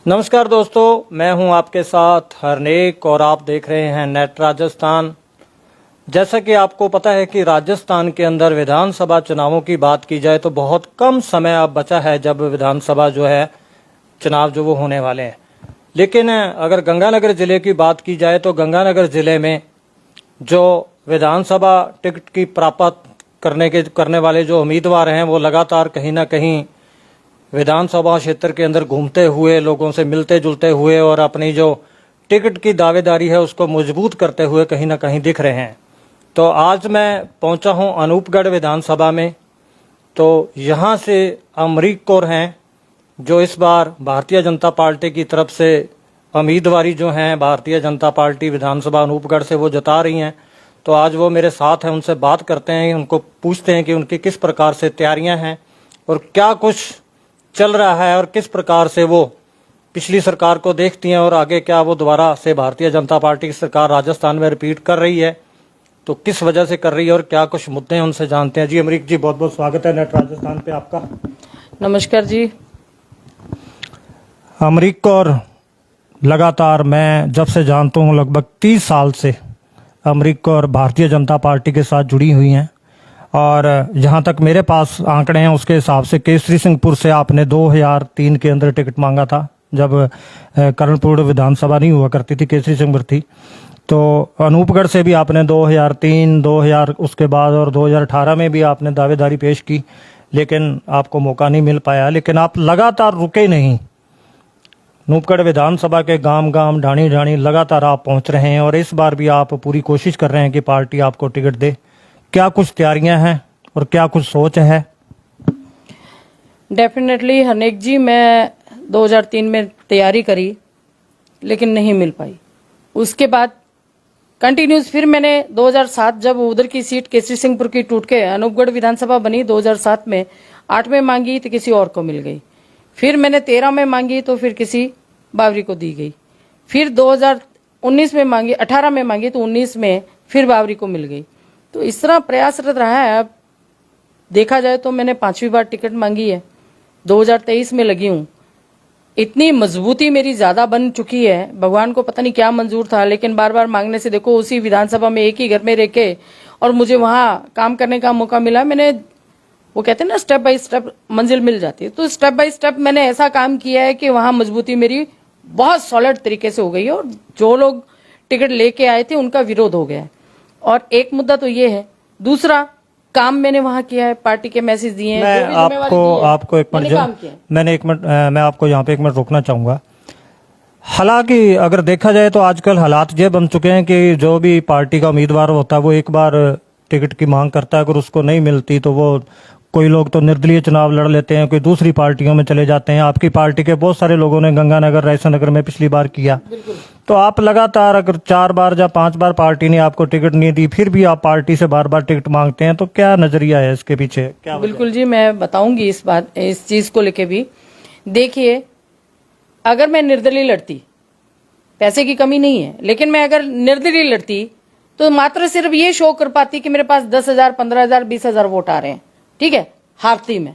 नमस्कार दोस्तों, मैं हूं आपके साथ हरनेक और आप देख रहे हैं नेट राजस्थान। जैसा कि आपको पता है कि राजस्थान के अंदर विधानसभा चुनावों की बात की जाए तो बहुत कम समय अब बचा है जब विधानसभा जो है चुनाव जो वो होने वाले हैं। लेकिन अगर गंगानगर जिले की बात की जाए तो गंगानगर जिले में जो विधानसभा टिकट की प्राप्त करने वाले जो उम्मीदवार हैं वो लगातार कहीं ना कहीं विधानसभा क्षेत्र के अंदर घूमते हुए, लोगों से मिलते जुलते हुए और अपनी जो टिकट की दावेदारी है उसको मजबूत करते हुए कहीं ना कहीं दिख रहे हैं। तो आज मैं पहुंचा हूं अनूपगढ़ विधानसभा में। तो यहां से अमरीक कौर हैं जो इस बार भारतीय जनता पार्टी की तरफ से उम्मीदवारी जो हैं भारतीय जनता पार्टी विधानसभा अनूपगढ़ से वो जता रही हैं। तो आज वो मेरे साथ हैं, उनसे बात करते हैं, उनको पूछते हैं कि उनकी किस प्रकार से तैयारियां हैं और क्या कुछ चल रहा है और किस प्रकार से वो पिछली सरकार को देखती हैं और आगे क्या वो दोबारा से भारतीय जनता पार्टी की सरकार राजस्थान में रिपीट कर रही है तो किस वजह से कर रही है और क्या कुछ मुद्दे हैं उनसे जानते हैं। जी अमरीक जी, बहुत बहुत स्वागत है नेट राजस्थान पे आपका। नमस्कार जी। अमरीक कौर, लगातार मैं जब से जानता हूँ लगभग 30 साल से अमरीक कौर भारतीय जनता पार्टी के साथ जुड़ी हुई हैं और जहाँ तक मेरे पास आंकड़े हैं उसके हिसाब से केसरी सिंहपुर से आपने 2003 के अंदर टिकट मांगा था जब कर्णपुर विधानसभा नहीं हुआ करती थी, केसरी सिंहपुर थी। तो अनूपगढ़ से भी आपने 2003, 2000 उसके बाद और 2018 में भी आपने दावेदारी पेश की, लेकिन आपको मौका नहीं मिल पाया। लेकिन आप लगातार रुके नहीं, अनूपगढ़ विधानसभा के गांव गांव, ढाणी ढाणी लगातार आप पहुंच रहे हैं और इस बार भी आप पूरी कोशिश कर रहे हैं कि पार्टी आपको टिकट दे। क्या कुछ तैयारियां हैं और क्या कुछ सोच है? डेफिनेटली हरनेक जी, मैं 2003 में तैयारी करी लेकिन नहीं मिल पाई। उसके बाद कंटिन्यूस फिर मैंने 2007 जब उधर की सीट केसरी सिंहपुर की टूट के अनूपगढ़ विधानसभा बनी 2007 में, 8 में मांगी तो किसी और को मिल गई। फिर मैंने 13 में मांगी तो फिर किसी बावरी को दी गई। फिर 2019 में मांगी, 18 में मांगी तो 19 में फिर बावरी को मिल गई। तो इस तरह प्रयासरत रहा है। अब देखा जाए तो मैंने 5वीं बार टिकट मांगी है, 2023 में लगी हूँ। इतनी मजबूती मेरी ज्यादा बन चुकी है, भगवान को पता नहीं क्या मंजूर था, लेकिन बार बार मांगने से देखो उसी विधानसभा में एक ही घर में रह के और मुझे वहां काम करने का मौका मिला। मैंने, वो कहते हैं ना, स्टेप बाय स्टेप मंजिल मिल जाती है, तो स्टेप बाय स्टेप मैंने ऐसा काम किया है कि वहां मजबूती मेरी बहुत सॉलिड तरीके से हो गई है और जो लोग टिकट लेके आए थे उनका विरोध हो गया है। और एक मुद्दा तो ये है, दूसरा काम मैंने वहां किया है, पार्टी के मैसेज दिए हैं। मैं आपको एक मिनट, मैं आपको यहाँ पे 1 मिनट रोकना चाहूंगा। हालांकि अगर देखा जाए तो आजकल हालात ये बन चुके हैं कि जो भी पार्टी का उम्मीदवार होता है वो एक बार टिकट की मांग करता है, अगर उसको नहीं मिलती तो वो कोई लोग तो निर्दलीय चुनाव लड़ लेते हैं, कोई दूसरी पार्टियों में चले जाते हैं। आपकी पार्टी के बहुत सारे लोगों ने गंगानगर, रायसन नगर में पिछली बार किया। तो आप लगातार अगर 4 बार या 5 बार पार्टी ने आपको टिकट नहीं दी फिर भी आप पार्टी से बार बार टिकट मांगते हैं, तो क्या नजरिया है इसके पीछे? क्या? बिल्कुल जी, मैं बताऊंगी इस चीज को लेके भी। देखिए, अगर मैं निर्दलीय लड़ती, पैसे की कमी नहीं है, लेकिन मैं अगर निर्दलीय लड़ती तो मात्र सिर्फ ये शो कर पाती कि मेरे पास 10,000, 15,000, 20,000 वोट आ रहे हैं, ठीक है, हारती में।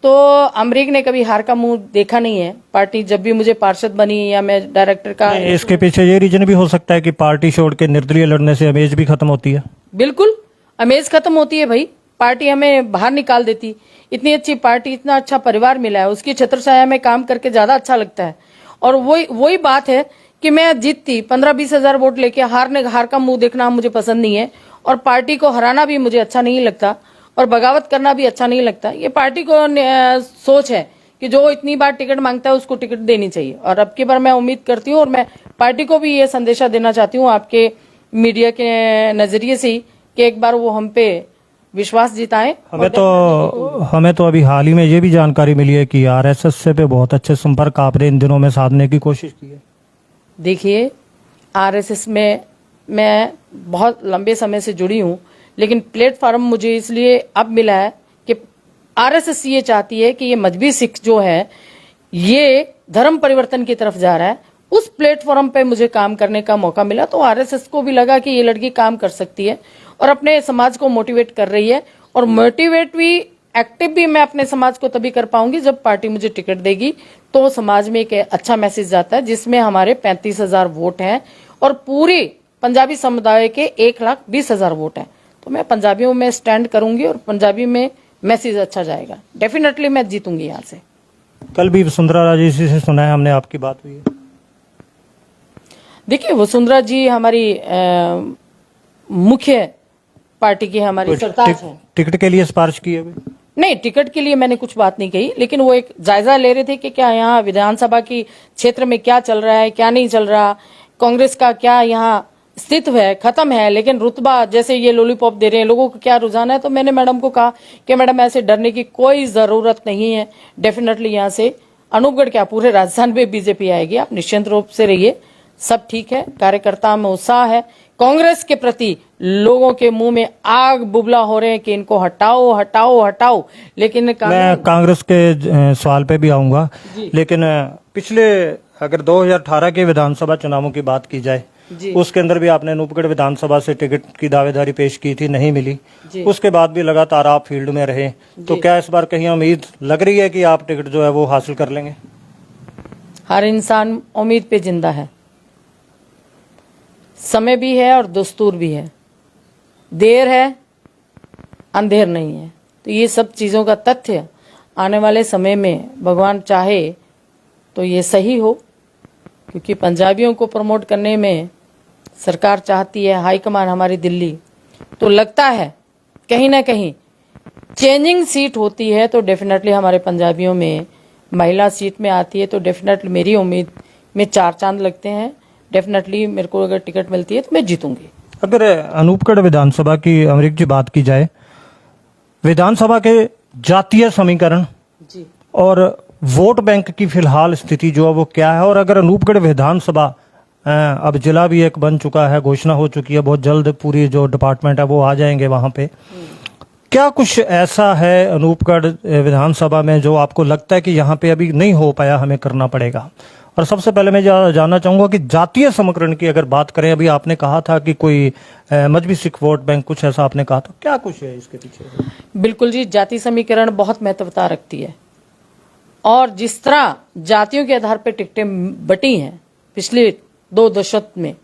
तो अमरीक ने कभी हार का मुंह देखा नहीं है। पार्टी जब भी मुझे पार्षद बनी या मैं डायरेक्टर का, इसके पीछे ये रीजन भी हो सकता है कि पार्टी छोड़ के निर्दलीय लड़ने से इमेज भी खत्म होती है। बिल्कुल, इमेज खत्म होती है भाई। पार्टी हमें बाहर निकाल देती। इतनी अच्छी पार्टी, इतना अच्छा परिवार मिला है, उसकी छत्रछाया में काम करके ज्यादा अच्छा लगता है। और वही बात है कि मैं जीतती 15-20 हजार वोट लेके, हार का मुंह देखना मुझे पसंद नहीं है और पार्टी को हराना भी मुझे अच्छा नहीं लगता और बगावत करना भी अच्छा नहीं लगता। ये पार्टी को सोच है कि जो इतनी बार टिकट मांगता है उसको टिकट देनी चाहिए। और अब की बार मैं उम्मीद करती हूँ और मैं पार्टी को भी ये संदेशा देना चाहती हूँ आपके मीडिया के नजरिए से ही कि एक बार वो हम पे विश्वास जिताएं। हमें तो अभी हाल ही में ये भी जानकारी मिली है कि आरएसएस से पे बहुत अच्छे संपर्क आपने इन दिनों में साधने की कोशिश की है। देखिए, आरएसएस में मैं बहुत लंबे समय से जुड़ी हूँ, लेकिन प्लेटफॉर्म मुझे इसलिए अब मिला है कि आरएसएस ये चाहती है कि ये मजहबी सिख जो है ये धर्म परिवर्तन की तरफ जा रहा है। उस प्लेटफॉर्म पे मुझे काम करने का मौका मिला तो आरएसएस को भी लगा कि ये लड़की काम कर सकती है और अपने समाज को मोटिवेट कर रही है और मोटिवेट भी एक्टिव भी मैं अपने समाज को तभी कर पाऊंगी जब पार्टी मुझे टिकट देगी, तो समाज में एक अच्छा मैसेज जाता है जिसमें हमारे 35,000 वोट हैं और पूरे पंजाबी समुदाय के 1,20,000 वोट हैं। तो मैं पंजाबियों में स्टैंड करूंगी और पंजाबी में मैसेज अच्छा जाएगा। डेफिनेटली मैं जीतूंगी यहाँ से। कल भी वसुंधरा राजे जी से सुना है हमने, आपकी बात हुई है? देखिए, वसुंधरा जी हमारी मुख्य पार्टी की हमारी सरताज है। टिकट के लिए सिफारिश की है अभी? नहीं, टिकट के लिए मैंने कुछ बात नहीं कही, लेकिन वो एक जायजा ले रहे थे कि क्या यहाँ विधानसभा की क्षेत्र में क्या चल रहा है, क्या नहीं चल रहा, कांग्रेस का क्या यहाँ स्थित्व है, खत्म है, लेकिन रुतबा जैसे ये लॉलीपॉप दे रहे हैं, लोगों को क्या रुझान है। तो मैंने मैडम को कहा कि मैडम ऐसे डरने की कोई जरूरत नहीं है। डेफिनेटली यहाँ से अनूपगढ़ क्या पूरे राजस्थान में बीजेपी आएगी, आप निश्चिंत रूप से रहिए, सब ठीक है। कार्यकर्ता में उत्साह है। कांग्रेस के प्रति लोगों के मुंह में आग बुबला हो रहे हैं कि इनको हटाओ हटाओ हटाओ, लेकिन मैं कांग्रेस के सवाल पे भी आऊंगा, लेकिन पिछले अगर 2018 के विधानसभा चुनावों की बात की जाए, उसके अंदर भी आपने अनूपगढ़ विधानसभा से टिकट की दावेदारी पेश की थी, नहीं मिली। उसके बाद भी लगातार आप फील्ड में रहे, तो क्या इस बार कहीं उम्मीद लग रही है कि आप टिकट जो है वो हासिल कर लेंगे? हर इंसान उम्मीद पे जिंदा है, समय भी है और दस्तूर भी है, देर है अंधेर नहीं है। तो ये सब चीजों का तथ्य आने वाले समय में भगवान चाहे तो ये सही हो, क्योंकि पंजाबियों को प्रमोट करने में सरकार चाहती है, हाईकमान हमारी दिल्ली। तो लगता है कहीं ना कहीं चेंजिंग सीट होती है तो डेफिनेटली हमारे पंजाबियों में महिला सीट में आती है, तो डेफिनेटली मेरी उम्मीद में 4 चांद लगते हैं। डेफिनेटली मेरे को अगर टिकट मिलती है तो मैं जीतूंगी। अगर अनूपगढ़ विधानसभा की अमरीक जी बात की जाए, विधानसभा के जातीय समीकरण जी और वोट बैंक की फिलहाल स्थिति जो है वो क्या है, और अगर अनूपगढ़ विधानसभा अब जिला भी एक बन चुका है, घोषणा हो चुकी है, बहुत जल्द पूरी जो डिपार्टमेंट है वो आ जाएंगे वहां पे, क्या कुछ ऐसा है अनूपगढ़ विधानसभा में जो आपको लगता है कि यहाँ पे अभी नहीं हो पाया, हमें करना पड़ेगा? और सबसे पहले मैं जानना चाहूंगा कि जातीय समीकरण की अगर बात करें, अभी आपने कहा था कि कोई मजबी सिख वोट बैंक, कुछ ऐसा आपने कहा था, क्या कुछ है इसके पीछे? बिल्कुल जी, जाति समीकरण बहुत महत्वता रखती है, और जिस तरह जातियों के आधार पर टिकटें बटी हैं पिछले 2 दशक में,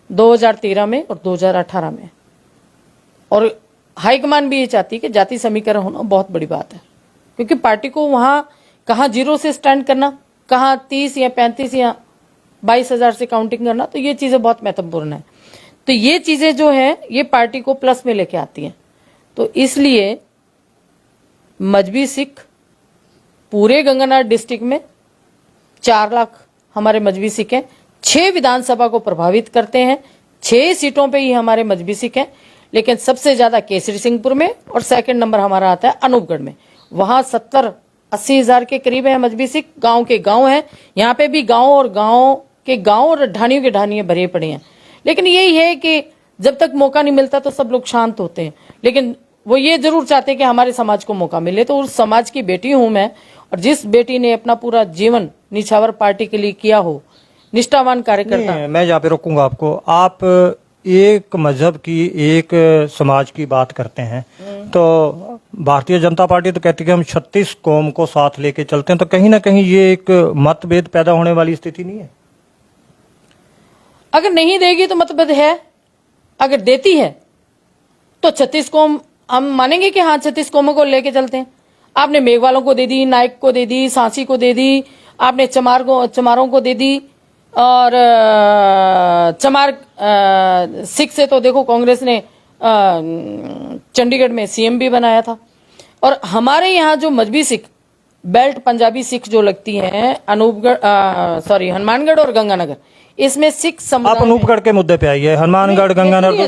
2013 में और 2018 में, और हाईकमान भी ये चाहती है कि जाति समीकरण होना बहुत बड़ी बात है, क्योंकि पार्टी को वहां कहाँ 0 से स्टैंड करना, कहाँ 30 या 35 या 22,000 से काउंटिंग करना, तो ये चीजें बहुत महत्वपूर्ण है। तो ये चीजें जो है ये पार्टी को प्लस में लेके आती हैं। तो इसलिए मजबी सिख पूरे गंगानगर डिस्ट्रिक्ट में 4 लाख हमारे मजबी सिख हैं, 6 विधानसभा को प्रभावित करते हैं, 6 सीटों पे ही हमारे मजबी सिख हैं, लेकिन सबसे ज्यादा केसरी सिंहपुर में और सेकंड नंबर हमारा आता है अनूपगढ़ में। वहां 70-80 हजार के करीब है मजबी सिख, गांव के गांव हैं। यहाँ पे भी गांव और ढानियों के ढानिये भरे पड़े हैं। लेकिन यही है कि जब तक मौका नहीं मिलता तो सब लोग शांत होते हैं, लेकिन वो ये जरूर चाहते हैं कि हमारे समाज को मौका मिले। तो उस समाज की बेटी हूं मैं, और जिस बेटी ने अपना पूरा जीवन निछावर पार्टी के लिए किया हो, निष्ठावान कार्यकर्ता। मैं यहाँ पे रोकूंगा आपको। आप एक मजहब की, एक समाज की बात करते हैं, तो भारतीय जनता पार्टी तो कहती है कि हम 36 कौम को साथ लेके चलते हैं, तो कहीं ना कहीं ये एक मतभेद पैदा होने वाली स्थिति नहीं है? अगर नहीं देगी तो मतभेद है, अगर देती है तो 36 कौम हम मानेंगे कि हाँ 36 कौमों को लेके चलते हैं। आपने मेघवालों को दे दी, नायक को दे दी, सांसी को दे दी, आपने चमारों को दे दी, और चमार सिख से तो देखो कांग्रेस ने चंडीगढ़ में सीएम भी बनाया था। और हमारे यहाँ जो मजबी सिख बेल्ट पंजाबी सिख जो लगती हैं हनुमानगढ़ और गंगानगर, इसमें सिख समुदाय। आप अनूपगढ़ के मुद्दे पे आइए, हनुमानगढ़ गंगानगर।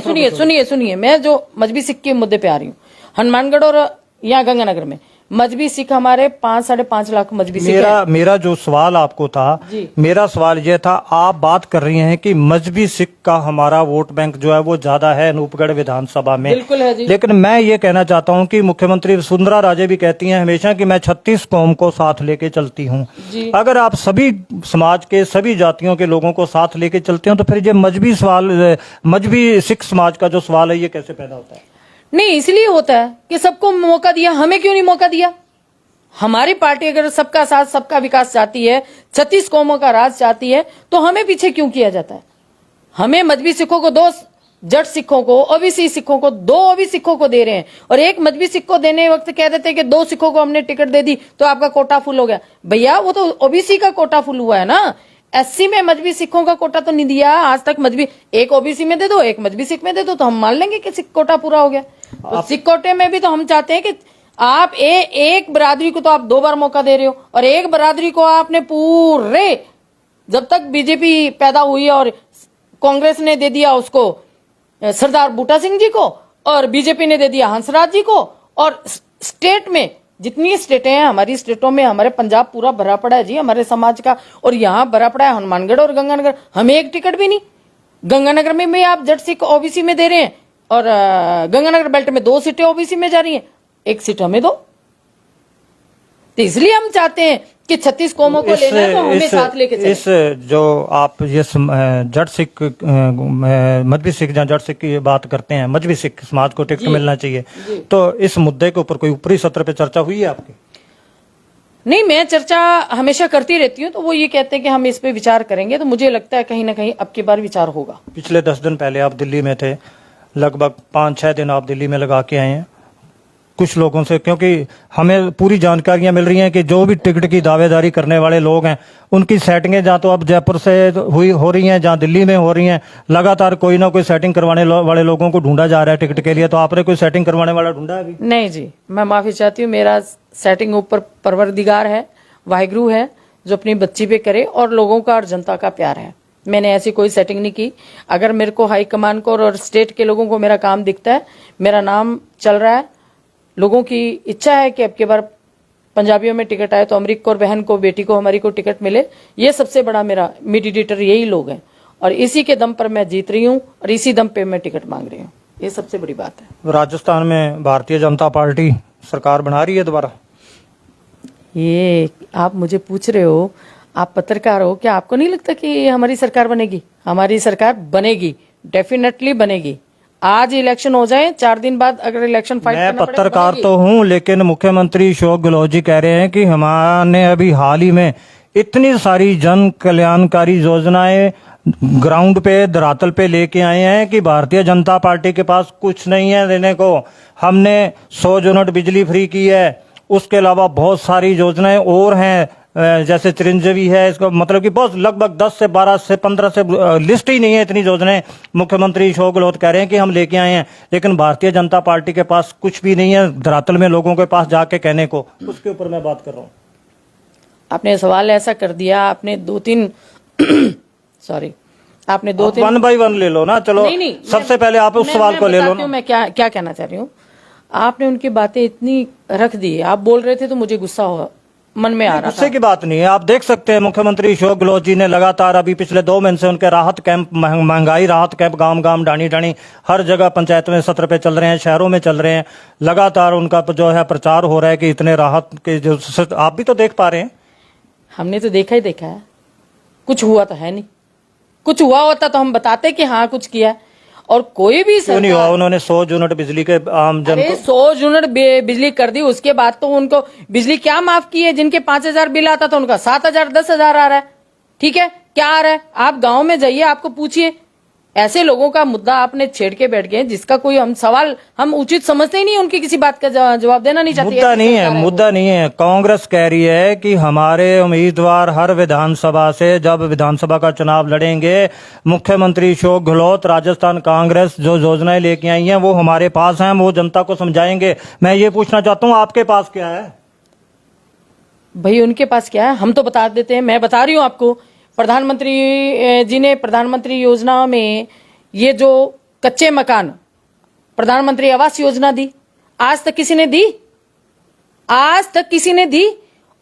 सुनिए, मैं जो मजबी सिख के मुद्दे पे आ रही हूँ, हनुमानगढ़ और यहाँ गंगानगर में मजबी सिख हमारे 5-5.5 लाख मजबी सिख हैं। मेरा जो सवाल आपको था, मेरा सवाल यह था, आप बात कर रही हैं कि मजबी सिख का हमारा वोट बैंक जो है वो ज्यादा है अनूपगढ़ विधानसभा में। बिल्कुल है जी। लेकिन मैं ये कहना चाहता हूं कि मुख्यमंत्री वसुंधरा राजे भी कहती हैं हमेशा कि मैं 36 कौम को साथ लेके चलती हूं। अगर आप सभी समाज के, सभी जातियों के लोगों को साथ लेके चलते हो, तो फिर ये मजबी सिख समाज का जो सवाल है ये कैसे पैदा होता है? नहीं, इसलिए होता है कि सबको मौका दिया, हमें क्यों नहीं मौका दिया? हमारी पार्टी अगर सबका साथ सबका विकास चाहती है, 36 कौमों का राज चाहती है, तो हमें पीछे क्यों किया जाता है? हमें मजहबी सिखों को 2 जट सिखों को, ओबीसी सिखों को 2 ओबीसी सिखों को दे रहे हैं, और एक मजहबी सिख को देने वक्त कह देते हैं कि 2 सिखों को हमने टिकट दे दी तो आपका कोटा फुल हो गया। भैया वो तो ओबीसी का कोटा फुल हुआ है ना, एससी में मजहबी सिखों का कोटा तो नहीं दिया आज तक। मजहबी एक ओबीसी में दे दो, एक मजहबी सिख में दे दो, तो हम मान लेंगे कि सिख कोटा पूरा हो गया। तो सिख कोटे में भी तो हम चाहते हैं कि आप एक बरादरी को तो आप 2 बार मौका दे रहे हो, और एक बरादरी को आपने पूरे, जब तक बीजेपी पैदा हुई और कांग्रेस ने दे दिया उसको सरदार बूटा सिंह जी को, और बीजेपी ने दे दिया हंसराज जी को, और स्टेट में जितनी स्टेटें हैं, हमारी स्टेटों में हमारे पंजाब पूरा भरा पड़ा है जी हमारे समाज का, और यहाँ भरा पड़ा है हनुमानगढ़ और गंगानगर। हमें एक टिकट भी नहीं। गंगानगर में भी आप जट सिख ओबीसी में दे रहे हैं, और गंगानगर बेल्ट में 2 सीटें ओबीसी में जा रही हैं, 1 सीट हमें दो। तो इसलिए हम चाहते हैं कि 36 कौमों को लेना है तो हमें साथ लेके चलें। इस जो आप ये जट सिख मजहबी सिख या जट सिख की बात करते हैं, मजहबी सिख समाज को टिकट मिलना चाहिए, तो इस मुद्दे के ऊपर कोई ऊपरी सत्र पे चर्चा हुई है आपकी? नहीं, मैं चर्चा हमेशा करती रहती हूँ, तो वो ये कहते हैं कि हम इस पे विचार करेंगे, तो मुझे लगता है कहीं ना कहीं अब की बार विचार होगा। पिछले 10 दिन पहले आप दिल्ली में थे, लगभग 5-6 दिन आप दिल्ली में लगा के आए हैं। कुछ लोगों से, क्योंकि हमें पूरी जानकारियां मिल रही हैं कि जो भी टिकट की दावेदारी करने वाले लोग हैं उनकी सेटिंगें जहाँ तो अब जयपुर से हो रही हैं, जहाँ दिल्ली में हो रही हैं, लगातार कोई ना कोई सेटिंग करवाने वाले लोगों को ढूंढा जा रहा है टिकट के लिए। तो आपने कोई सेटिंग करवाने वाला ढूंढा है अभी? नहीं जी, मैं माफी चाहती हूँ, मेरा सेटिंग ऊपर परवरदिगार है, वाहिगुरु है, जो अपनी बच्ची पे करे, और लोगों का और जनता का प्यार है। मैंने ऐसी कोई सेटिंग नहीं की। अगर मेरे को हाईकमान को और स्टेट के लोगों को मेरा काम दिखता है, मेरा नाम चल रहा है, लोगों की इच्छा है कि अब की बार पंजाबियों में टिकट आए तो अमरीक कौर बहन को, बेटी को, हमारी को टिकट मिले, ये सबसे बड़ा मेरा मीडिएटर यही लोग हैं, और इसी के दम पर मैं जीत रही हूँ, और इसी दम पे मैं टिकट मांग रही हूँ। ये सबसे बड़ी बात है। राजस्थान में भारतीय जनता पार्टी सरकार बना रही है दोबारा? ये आप मुझे पूछ रहे हो, आप पत्रकार हो, क्या आपको नहीं लगता कि हमारी सरकार बनेगी? हमारी सरकार बनेगी, डेफिनेटली बनेगी। आज इलेक्शन हो जाए, 4 दिन बाद अगर इलेक्शन फाइट मैं करना पड़े, पत्रकार बनेगी। तो हूं, लेकिन मुख्यमंत्री अशोक गहलोत जी कह रहे हैं कि हमारे अभी हाल ही में इतनी सारी जन कल्याणकारी योजनाएं ग्राउंड पे, धरातल पे लेके आए हैं कि भारतीय जनता पार्टी के पास कुछ नहीं है देने को। हमने 100 यूनिट बिजली फ्री की है, उसके अलावा बहुत सारी योजनाएं और हैं, जैसे चिरंजीवी है, इसका मतलब कि बहुत लगभग 10 से 12 से 15 से लिस्ट ही नहीं है, इतनी योजनाएं मुख्यमंत्री अशोक गहलोत कह रहे हैं कि हम लेके आए हैं, लेकिन भारतीय जनता पार्टी के पास कुछ भी नहीं है धरातल में लोगों के पास जाके कहने को। उसके ऊपर मैं बात कर रहा हूँ। आपने सवाल ऐसा कर दिया, आपने 2-3 सॉरी, आपने 2-3 1 बाय 1 ले लो ना। चलो नहीं, सबसे पहले आप उस सवाल को ले लो ना। मैं क्या क्या कहना चाह रही हूँ। आपने उनकी बातें इतनी रख दी, आप बोल रहे थे तो मुझे गुस्सा हुआ, मन में आ रहा गुस्से की बात नहीं है। आप देख सकते हैं मुख्यमंत्री अशोक गहलोत जी ने लगातार अभी पिछले 2 महीने से उनके राहत कैंप, महंगाई राहत कैंप गांव गांव, डाणी डाणी, हर जगह पंचायत में सत्र पे चल रहे हैं, शहरों में चल रहे हैं। लगातार उनका जो है प्रचार हो रहा है कि इतने राहत के जो, आप भी तो देख पा रहे हैं। हमने तो देखा ही देखा है, कुछ हुआ तो है नहीं। कुछ हुआ होता तो हम बताते कि हाँ कुछ किया। और कोई भी क्यों नहीं हुआ? उन्होंने 100 यूनिट बिजली के आम जन को 100 यूनिट बिजली कर दी, उसके बाद तो उनको बिजली क्या माफ की है? जिनके 5,000 बिल आता था उनका 7,000 10,000 आ रहा है। ठीक है, क्या आ रहा है? आप गांव में जाइए, आपको पूछिए। ऐसे लोगों का मुद्दा आपने छेड़ के बैठ गए जिसका कोई हम सवाल हम उचित समझते ही नहीं, उनकी किसी बात का जवाब देना नहीं चाहते। मुद्दा नहीं है। कांग्रेस कह रही है कि हमारे उम्मीदवार हर विधानसभा से, जब विधानसभा का चुनाव लड़ेंगे, मुख्यमंत्री अशोक गहलोत, राजस्थान कांग्रेस जो योजनाएं लेके आई हैं वो हमारे पास हैं, हम वो जनता को समझाएंगे। मैं ये पूछना चाहता हूँ, आपके पास क्या है? भाई उनके पास क्या है हम तो बता देते हैं। मैं बता रही हूँ आपको, प्रधानमंत्री जी ने प्रधानमंत्री योजना में ये जो कच्चे मकान, प्रधानमंत्री आवास योजना दी, आज तक किसी ने दी? आज तक किसी ने दी?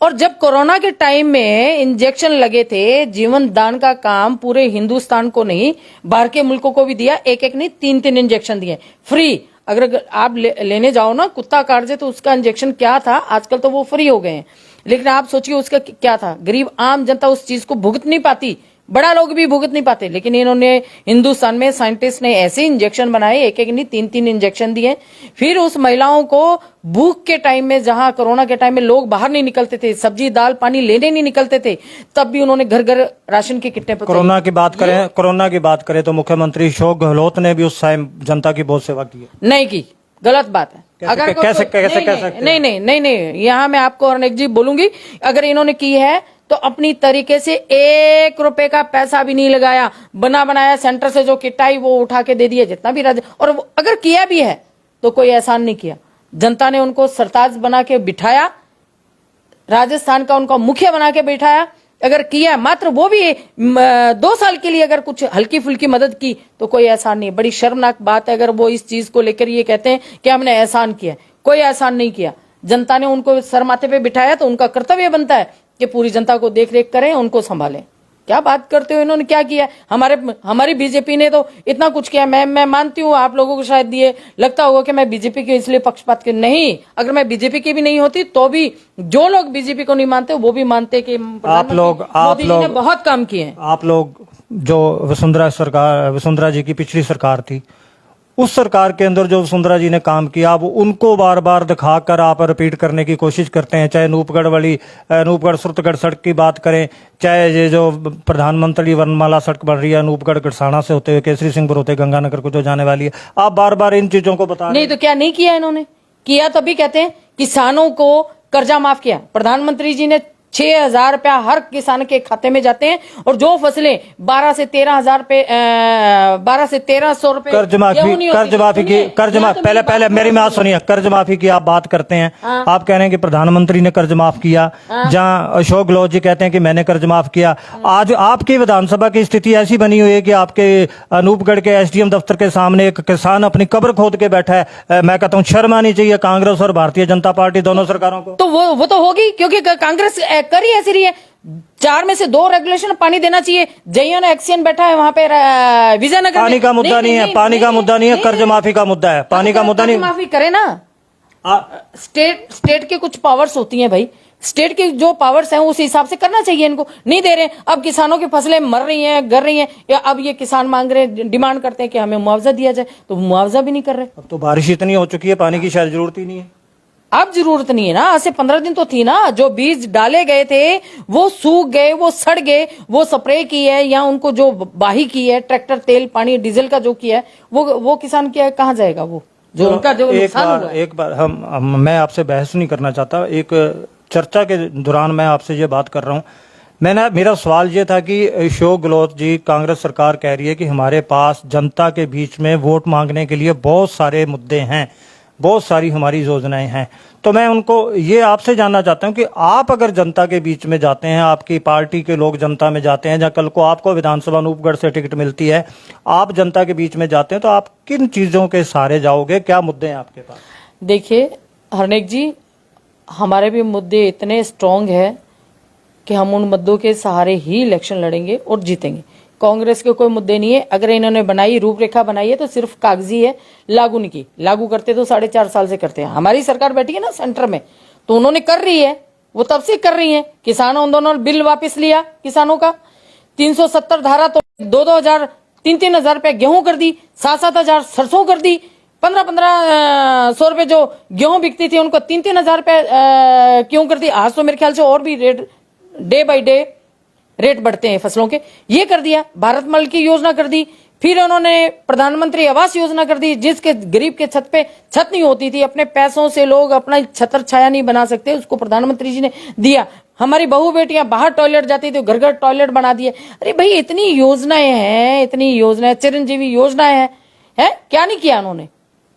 और जब कोरोना के टाइम में इंजेक्शन लगे थे, जीवन दान का काम पूरे हिंदुस्तान को नहीं, बाहर के मुल्कों को भी दिया। एक एक नहीं, 3-3 इंजेक्शन दिए फ्री। अगर आप लेने जाओ ना कुत्ता काट दे तो उसका इंजेक्शन क्या था, आजकल तो वो फ्री हो गए हैं। लेकिन आप सोचिए उसका क्या था, गरीब आम जनता उस चीज को भुगत नहीं पाती, बड़ा लोग भी भुगत नहीं पाते। लेकिन इन्होंने हिंदुस्तान में साइंटिस्ट ने ऐसे इंजेक्शन बनाए, एक एक नहीं 3-3 इंजेक्शन दिए। फिर उस महिलाओं को भूख के टाइम में, जहां कोरोना के टाइम में लोग बाहर नहीं निकलते थे, सब्जी दाल पानी लेने नहीं निकलते थे, तब भी उन्होंने घर घर राशन की किटें पहुंचाई। कोरोना की बात करें तो मुख्यमंत्री अशोक गहलोत ने भी उस टाइम जनता की बहुत सेवा की है। नहीं की, गलत बात है। कैसे कह सकते हैं? नहीं, यहाँ मैं आपको हरनेक जी बोलूंगी, अगर इन्होंने की है तो अपनी तरीके से 1 रुपए का पैसा भी नहीं लगाया, बना बनाया सेंटर से जो किट आई वो उठा के दे दिया, जितना भी राज्य, और अगर किया भी है तो कोई एहसान नहीं किया। जनता ने उनको सरताज बना के बिठाया, राजस्थान का उनका मुखिया बना के बिठाया। अगर किया मात्र वो भी 2 साल के लिए अगर कुछ हल्की फुल्की मदद की तो कोई एहसान नहीं। बड़ी शर्मनाक बात है अगर वो इस चीज को लेकर ये कहते हैं कि हमने एहसान किया। कोई एहसान नहीं किया, जनता ने उनको सर माथे पे बिठाया तो उनका कर्तव्य बनता है कि पूरी जनता को देख रेख करें, उनको संभालें। क्या बात करते हो, इन्होंने क्या किया? हमारी बीजेपी ने तो इतना कुछ किया। मैं मानती हूँ आप लोगों को शायद ये लगता होगा कि मैं बीजेपी की इसलिए पक्षपात की, नहीं, अगर मैं बीजेपी की भी नहीं होती तो भी जो लोग बीजेपी को नहीं मानते वो भी मानते कि मोदी जी ने बहुत काम किए हैं। आप लोग जो वसुंधरा जी की पिछली सरकार थी, उस सरकार के अंदर जो वसुंधरा जी ने काम किया वो उनको बार बार दिखाकर आप रिपीट करने की कोशिश करते हैं। चाहे नूपगढ़ सुरतगढ़ सड़क की बात करें, चाहे ये जो प्रधानमंत्री वर्णमाला सड़क बन रही है नूपगढ़ गड़साना से होते हुए केसरी सिंहपुर होते गंगानगर को जो जाने वाली है, आप बार बार इन चीजों को बता नहीं तो क्या नहीं किया इन्होंने? किया तभी कहते हैं। किसानों को कर्जा माफ किया, प्रधानमंत्री जी ने 6,000 रुपया हर किसान के खाते में जाते हैं, और जो फसलें 12 से 13,100 रुपए कर्ज माफी पहले मेरी बात सुनिए। कर्ज माफी की आप बात करते हैं, आप कह रहे हैं कि प्रधानमंत्री ने कर्ज माफ किया, जहां अशोक गहलोत जी कहते हैं कि मैंने कर्ज माफ किया। आज आपकी विधानसभा की स्थिति ऐसी बनी हुई है कि आपके अनूपगढ़ के एसडीएम दफ्तर के सामने एक किसान अपनी कब्र खोद के बैठा है। मैं कहता हूँ शर्म आनी चाहिए कांग्रेस और भारतीय जनता पार्टी दोनों सरकारों को। तो वो तो होगी, क्योंकि कांग्रेस कर ही ऐसी रही है। 4 में से 2 रेगुलेशन पानी देना चाहिए। जईओ ने एक्सीएन बैठा है वहां पे विजयनगर। पानी का मुद्दा नहीं है, पानी का मुद्दा नहीं है, कर्ज माफी का मुद्दा है। पानी का मुद्दा नहीं, माफी करे ना। स्टेट के कुछ पावर्स होती हैं भाई, स्टेट की जो पावर्स हैं उस हिसाब से करना चाहिए। इनको नहीं दे रहे। अब किसानों की फसलें मर रही हैं, गर रही हैं, या अब ये किसान मांग रहे हैं, डिमांड करते हैं कि हमें मुआवजा दिया जाए, तो मुआवजा भी नहीं कर रहे। अब तो बारिश इतनी हो चुकी है, पानी की शायद जरूरत ही नहीं है। अब जरूरत नहीं है ना, आज से 15 दिन तो थी ना। जो बीज डाले गए थे वो सूख गए, वो सड़ गए, वो स्प्रे की है या उनको जो बाही की है, ट्रैक्टर तेल पानी डीजल का जो किया है, वो किसान क्या कहाँ जाएगा? वो जो उनका जो नुकसान हुआ है। एक बार मैं आपसे बहस नहीं करना चाहता, एक चर्चा के दौरान मैं आपसे ये बात कर रहा हूँ। मेरा सवाल ये था कि अशोक गहलोत जी, कांग्रेस सरकार कह रही है कि हमारे पास जनता के बीच में वोट मांगने के लिए बहुत सारे मुद्दे हैं, बहुत सारी हमारी योजनाएं हैं। तो मैं उनको ये आपसे जानना चाहता हूं कि आप अगर जनता के बीच में जाते हैं, आपकी पार्टी के लोग जनता में जाते हैं, या कल को आपको विधानसभा अनूपगढ़ से टिकट मिलती है, आप जनता के बीच में जाते हैं, तो आप किन चीजों के सहारे जाओगे? क्या मुद्दे हैं आपके पास? देखिए हरनेक जी, हमारे भी मुद्दे इतने स्ट्रांग है कि हम उन मुद्दों के सहारे ही इलेक्शन लड़ेंगे और जीतेंगे। कांग्रेस के कोई मुद्दे नहीं है। अगर इन्होंने बनाई रूपरेखा बनाई है तो सिर्फ कागजी है, लागू नहीं की। लागू करते तो 4.5 साल से करते हैं। हमारी सरकार बैठी है ना सेंटर में, तो उन्होंने कर रही है, वो तब से कर रही है। किसान आंदोलन बिल वापस लिया किसानों का, 370 धारा तो 2-2 3-3 हजार रुपए गेहूं कर दी, 7-7 हजार सरसों कर दी, 1500 रुपए जो गेहूं बिकती थी उनको 3-3 हजार रुपए क्यों कर दी? आज तो मेरे ख्याल से और भी rate day by day rate बढ़ते हैं फसलों के। ये कर दिया। भारतमाला की योजना कर दी, फिर उन्होंने प्रधानमंत्री आवास योजना कर दी, जिसके गरीब के छत पे छत नहीं होती थी, अपने पैसों से लोग अपना छतर छाया नहीं बना सकते, उसको प्रधानमंत्री जी ने दिया। हमारी बहू बेटियां बाहर टॉयलेट जाती थी, घर घर टॉयलेट बना दिए। अरे भाई इतनी योजनाएं हैं, इतनी योजनाएं, चिरंजीवी योजनाएं हैं, क्या नहीं किया उन्होंने?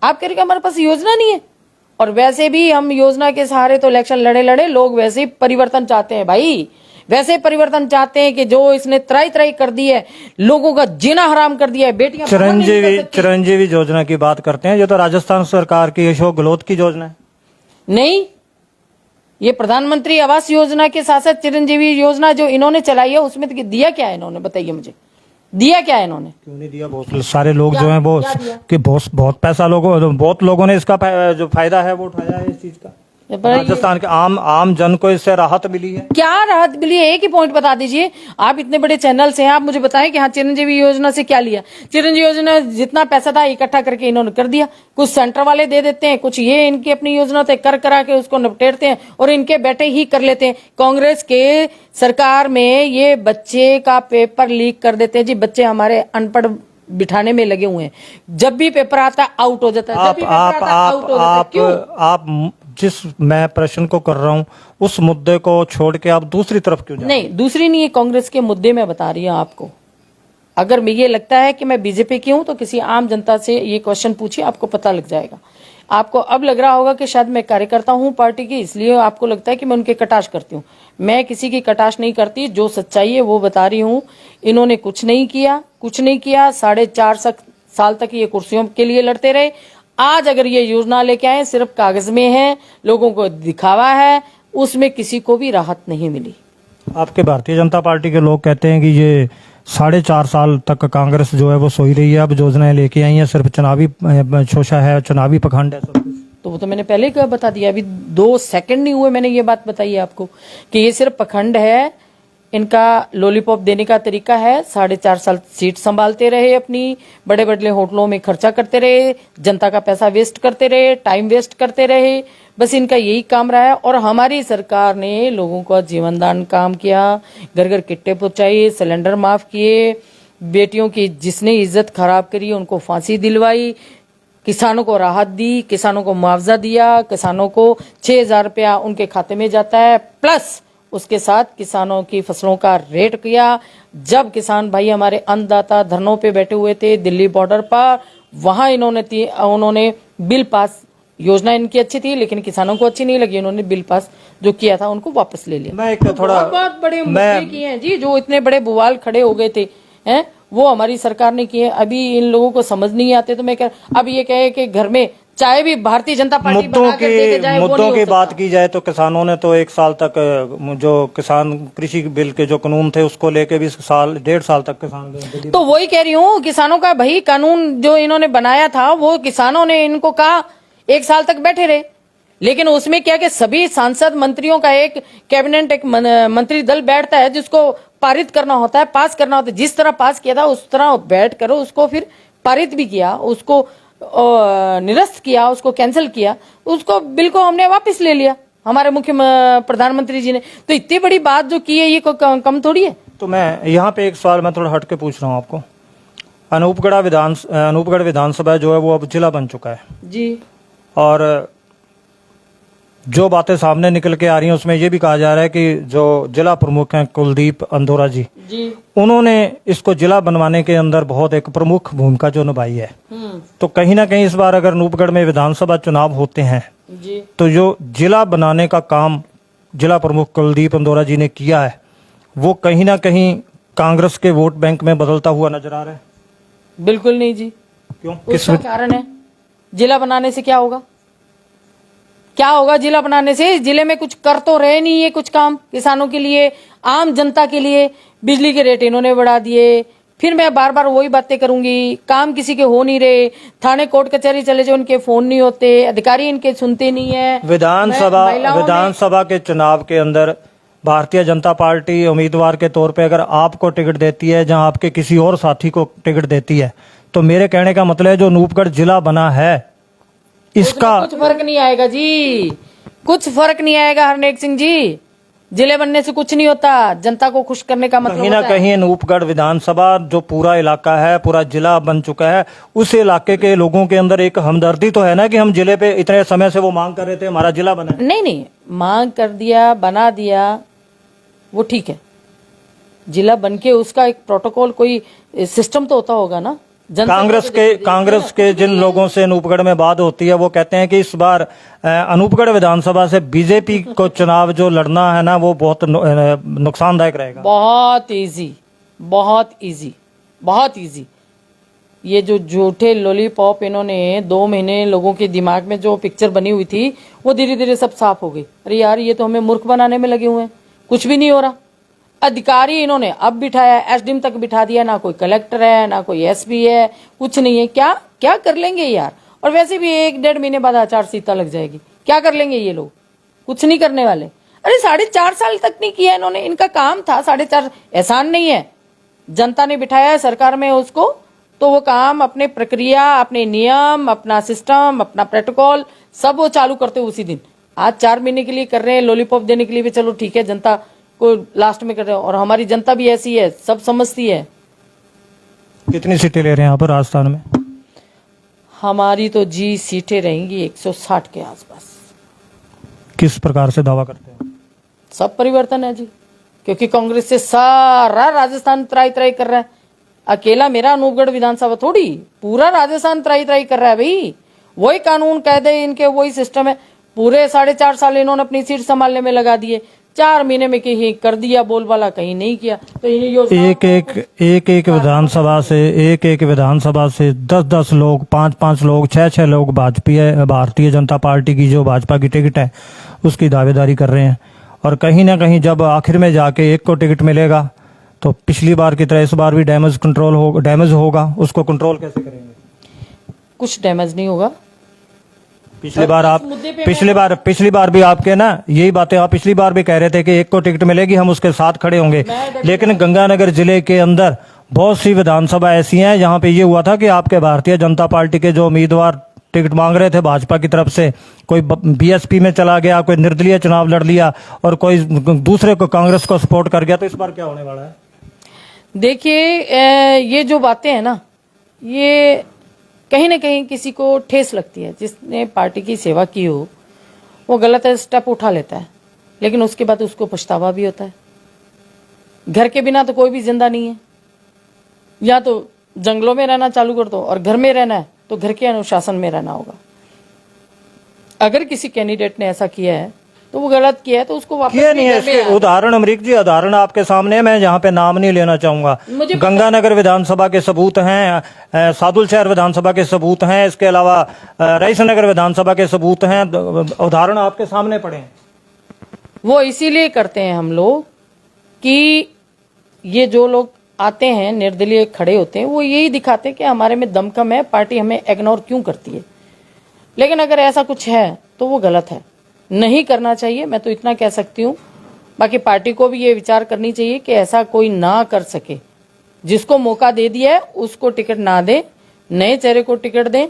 आप कह रहे हमारे पास योजना नहीं है। और वैसे भी हम योजना के सहारे तो इलेक्शन लड़े, लोग वैसे ही परिवर्तन चाहते हैं भाई, वैसे परिवर्तन चाहते हैं कि जो इसने त्राई कर दी है, लोगों का जीना हराम कर दिया है, बेटियां चिरंजीवी योजना की बात करते हैं, ये तो राजस्थान सरकार की अशोक गहलोत की योजना है। नहीं, ये प्रधानमंत्री आवास योजना के साथ साथ चिरंजीवी योजना जो इन्होंने चलाई है, उसमें दिया क्या है इन्होंने? बताइए मुझे, दिया क्या है इन्होंने? क्यों नहीं दिया? बहुत सारे लोग जो हैं वो कि बहुत पैसा बहुत लोगों ने इसका जो फायदा है वो उठाया है इस चीज का। पर ये- राजस्थान के आम जन को इससे राहत मिली है? क्या राहत मिली है? एक ही पॉइंट बता दीजिए। आप इतने बड़े चैनल से हैं, आप मुझे बताएं कि हाँ चिरंजीवी योजना से क्या लिया। चिरंजीवी योजना जितना पैसा था इकट्ठा करके इन्होंने कर दिया। कुछ सेंटर वाले दे देते हैं, कुछ ये इनकी अपनी योजना तय कर करा के उसको निपटेरते हैं और इनके बेटे ही कर लेते हैं। कांग्रेस के सरकार में ये बच्चे का पेपर लीक कर देते हैं जी। बच्चे हमारे अनपढ़ बिठाने में लगे हुए हैं। जब भी पेपर आता है आउट हो जाता है, जब भी पेपर आता है आउट हो जाता है। क्यों? आप जिस मैं प्रश्न को कर रहा हूँ उस मुद्दे को छोड़ के आप दूसरी तरफ क्यों जा रहे हैं? नहीं, दूसरी नहीं, ये कांग्रेस के मुद्दे में बता रही हूं आपको। अगर मैं ये लगता है कि मैं बीजेपी की हूं तो किसी आम जनता से ये क्वेश्चन पूछिए, आपको पता लग जाएगा। आपको अब लग रहा होगा कि शायद मैं कार्यकर्ता हूं पार्टी की, इसलिए आपको लगता है कि मैं उनके कटाश करती हूं। मैं किसी की कटाश नहीं करती, जो सच्चाई है वो बता रही हूं। इन्होंने कुछ नहीं किया, कुछ नहीं किया। 4.5 साल तक ये कुर्सियों के लिए लड़ते रहे। आज अगर ये योजना लेके आए, सिर्फ कागज में है, लोगों को दिखावा है, उसमें किसी को भी राहत नहीं मिली। आपके भारतीय जनता पार्टी के लोग कहते हैं कि ये 4.5 साल तक कांग्रेस जो है वो सोई रही है, अब योजनाएं लेके आई हैं, सिर्फ चुनावी शोषा है, चुनावी पखंड है सब कुछ। तो वो तो मैंने पहले ही बता दिया, अभी 2 सेकंड नहीं हुए मैंने ये बात बताई है आपको कि ये सिर्फ पखंड है। इनका लॉलीपॉप देने का तरीका है। 4.5 साल सीट संभालते रहे, अपनी बड़े बड़े होटलों में खर्चा करते रहे, जनता का पैसा वेस्ट करते रहे, टाइम वेस्ट करते रहे। बस इनका यही काम रहा है। और हमारी सरकार ने लोगों का जीवन दान काम किया, घर घर किट्टे पहुंचाए, सिलेंडर माफ किए, बेटियों की जिसने इज्जत खराब करी उनको फांसी दिलवाई, किसानों को राहत दी, किसानों को मुआवजा दिया, किसानों को 6,000 रुपया उनके खाते में जाता है, प्लस उसके साथ किसानों की फसलों का रेट किया। जब किसान भाई हमारे अन्नदाता धरनों पे बैठे हुए थे दिल्ली बॉर्डर पर, वहां उन्होंने बिल पास, योजना इनकी अच्छी थी लेकिन किसानों को अच्छी नहीं लगी, उन्होंने बिल पास जो किया था उनको वापस ले लिया। मैं एक थोड़ा बहुत बड़े मुद्दे किए हैं जी, जो इतने बड़े बुवाल खड़े हो गए थे हैं, वो हमारी सरकार ने किए। अभी इन लोगों को समझ नहीं आते तो मैं अब ये कहे कि घर में चाय भी भारतीय जनता पार्टी बना कर देके जाए, वो नहीं मुद्दों हो की सकता। बात की जाए तो किसानों ने तो 1 साल तक जो किसान कृषि बिल के जो कानून थे उसको लेके भी 1.5 साल तक किसान तो वही कह रही हूँ, किसानों का भाई कानून जो इन्होंने बनाया था वो किसानों ने इनको कहा 1 साल तक बैठे रहे, लेकिन उसमें क्या कि सभी सांसद मंत्रियों का एक कैबिनेट, एक मंत्री दल बैठता है जिसको पारित करना होता है, पास करना होता है। जिस तरह पास किया था उस तरह बैठ करो, उसको फिर पारित भी किया, उसको निरस्त किया, उसको कैंसिल किया, उसको बिल को हमने वापस ले लिया हमारे प्रधानमंत्री जी ने। तो इतनी बड़ी बात जो की है ये कम थोड़ी है। तो मैं यहाँ पे एक सवाल मैं थोड़ा हट के पूछ रहा हूँ आपको। अनूपगढ़ विधानसभा जो है वो अब जिला बन चुका है जी, और जो बातें सामने निकल के आ रही हैं उसमें ये भी कहा जा रहा है कि जो जिला प्रमुख हैं कुलदीप अंदोरा जी, उन्होंने इसको जिला बनवाने के अंदर बहुत एक प्रमुख भूमिका जो निभाई है। तो कहीं ना कहीं इस बार अगर अनूपगढ़ में विधानसभा चुनाव होते हैं जी, तो जो जिला बनाने का काम जिला प्रमुख कुलदीप अंदोरा जी ने किया है वो कहीं ना कहीं कांग्रेस के वोट बैंक में बदलता हुआ नजर आ रहा है। बिल्कुल नहीं जी। क्यों? उसका कारण है, जिला बनाने से क्या होगा? क्या होगा जिला बनाने से? जिले में कुछ कर तो रहे नहीं है कुछ काम किसानों के लिए, आम जनता के लिए। बिजली के रेट इन्होंने बढ़ा दिए, फिर मैं बार बार वही बातें करूंगी, काम किसी के हो नहीं रहे, थाने कोर्ट कचहरी चले जाओ उनके फोन नहीं होते, अधिकारी इनके सुनते नहीं है। विधानसभा के चुनाव के अंदर भारतीय जनता पार्टी उम्मीदवार के तौर पे अगर आपको टिकट देती है, जहां आपके किसी और साथी को टिकट देती है, तो मेरे कहने का मतलब है जो अनूपगढ़ जिला बना है इसका कुछ फर्क नहीं आएगा जी, कुछ फर्क नहीं आएगा हरनेक सिंह जी। जिले बनने से कुछ नहीं होता, जनता को खुश करने का मतलब कहीं ना कहीं अनूपगढ़ विधानसभा जो पूरा इलाका है, पूरा जिला बन चुका है, उस इलाके के लोगों के अंदर एक हमदर्दी तो है ना कि हम जिले पे इतने समय से वो मांग कर रहे थे हमारा जिला बना। नहीं, मांग कर दिया, बना दिया, वो ठीक है। जिला बन के उसका एक प्रोटोकॉल, कोई सिस्टम तो होता होगा ना। कांग्रेस के जिन लोगों से अनूपगढ़ में बात होती है वो कहते हैं कि इस बार अनूपगढ़ विधानसभा से बीजेपी को चुनाव जो लड़ना है ना वो बहुत नुकसानदायक रहेगा। बहुत इजी, बहुत इजी, बहुत इजी। ये जो झूठे लॉलीपॉप इन्होंने 2 महीने लोगों के दिमाग में जो पिक्चर बनी हुई थी वो धीरे धीरे सब साफ हो गई। अरे यार ये तो हमें मूर्ख बनाने में लगे हुए हैं, कुछ भी नहीं हो रहा। अधिकारी इन्होंने अब बिठाया, एसडीएम तक बिठा दिया, ना कोई कलेक्टर है ना कोई एसपी है, कुछ नहीं है। क्या क्या कर लेंगे यार? और वैसे भी 1-1.5 महीने बाद आचार संहिता लग जाएगी, क्या कर लेंगे ये लोग? कुछ नहीं करने वाले। अरे 4.5 साल तक नहीं किया इन्होंने, इनका काम था 4.5, एहसान नहीं है, जनता ने बिठाया है सरकार में उसको, तो वो काम अपने प्रक्रिया, अपने नियम, अपना सिस्टम, अपना प्रोटोकॉल सब वो चालू करते उसी दिन। आज 4 महीने के लिए कर रहे हैं, लॉलीपॉप देने के लिए भी चलो ठीक है, जनता को लास्ट में कर रहे हैं। और हमारी जनता भी ऐसी है, सब समझती है। कितनी सीटें ले रहे हैं यहाँ पर राजस्थान में? हमारी तो जी सीटें रहेंगी 160 के आसपास। किस प्रकार से दावा करते हैं? सब परिवर्तन है जी, क्योंकि कांग्रेस से सारा राजस्थान त्राई त्राई कर रहा है। अकेला मेरा अनूपगढ़ विधानसभा थोड़ी, पूरा राजस्थान त्राई त्राई कर रहा है भाई। वही कानून कायदे इनके, वही सिस्टम है। पूरे 4.5 साल इन्होंने अपनी सीट संभालने में लगा दिए, 4 महीने में कहीं कर दिया बोलबाला, कहीं नहीं किया। तो एक विधानसभा से 10 लोग, 5 लोग, 6 लोग भारतीय जनता पार्टी की जो भाजपा की टिकट है उसकी दावेदारी कर रहे हैं। और कहीं ना कहीं जब आखिर में जाके एक को टिकट मिलेगा तो पिछली बार की तरह इस बार भी डैमेज होगा। उसको कंट्रोल कैसे करेंगे? कुछ डैमेज नहीं होगा। पिछली बार भी आपके ना यही बातें, आप पिछली बार भी कह रहे थे कि एक को टिकट मिलेगी, हम उसके साथ खड़े होंगे। लेकिन गंगानगर जिले के अंदर बहुत सी विधानसभा ऐसी हैं जहां पे ये हुआ था कि आपके भारतीय जनता पार्टी के जो उम्मीदवार टिकट मांग रहे थे भाजपा की तरफ से, कोई बीएसपी में चला गया, कोई निर्दलीय चुनाव लड़ लिया और कोई दूसरे को कांग्रेस को सपोर्ट कर गया। तो इस बार क्या होने वाला है? देखिए, ये जो बातें हैं ना, ये कहीं ना कहीं किसी को ठेस लगती है। जिसने पार्टी की सेवा की हो वो गलत स्टेप उठा लेता है, लेकिन उसके बाद उसको पछतावा भी होता है। घर के बिना तो कोई भी जिंदा नहीं है। या तो जंगलों में रहना चालू कर दो, और घर में रहना है तो घर के अनुशासन में रहना होगा। अगर किसी कैंडिडेट ने ऐसा किया है तो वो गलत किया है, तो उसको वापस किया नहीं है। इसके उदाहरण अमरीक जी, उदाहरण आपके सामने है, मैं जहाँ पे नाम नहीं लेना चाहूंगा। गंगानगर विधानसभा के सबूत हैं, सादुल शहर विधानसभा के सबूत हैं, इसके अलावा रईसनगर विधानसभा के सबूत हैं, उदाहरण आपके सामने पड़े हैं। वो इसीलिए करते हैं हम लोग कि ये जो लोग आते हैं निर्दलीय खड़े होते हैं, वो यही दिखाते हैं कि हमारे में दम कम है, पार्टी हमें इग्नोर क्यों करती है। लेकिन अगर ऐसा कुछ है तो वो गलत है, नहीं करना चाहिए। मैं तो इतना कह सकती हूँ। बाकी पार्टी को भी ये विचार करनी चाहिए कि ऐसा कोई ना कर सके। जिसको मौका दे दिया है उसको टिकट ना दे, नए चेहरे को टिकट दें।